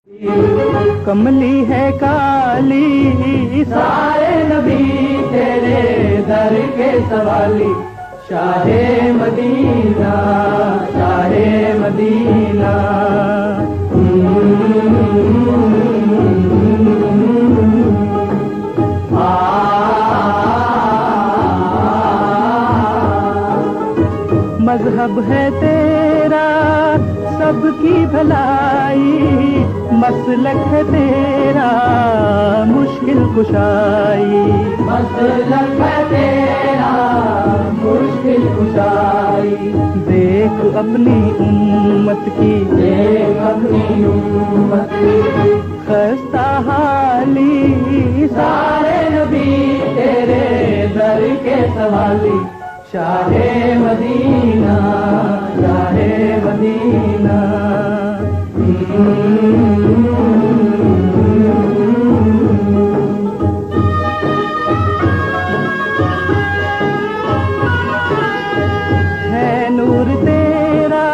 कमली है काली सारे नबी तेरे दर के सवाली। Shah Medina Shah Medina. मजहब है तेरा सबकी भलाई, मसलक है तेरा मुश्किल कुशाई। मसलक है तेरा मुश्किल कुशाई। देख अपनी उम्मत की, देख अपनी उम्मत की खस्ता हाली। सारे नबी तेरे दर के सवाली। Shah Medina Shah Medina. है नूर तेरा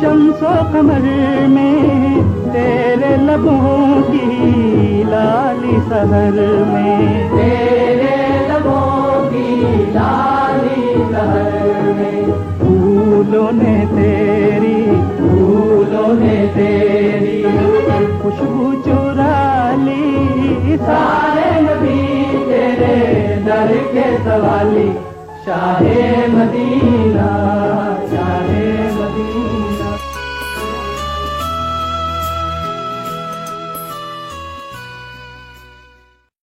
शम्सो कमर में, तेरे लबों की लाली सहर में। तेरे लबों की लाली सहर में। फूलों ने तेरी खुशबू चुरा ली। सारे नबी तेरे दर के सवाली। शाहे मदीना शाहे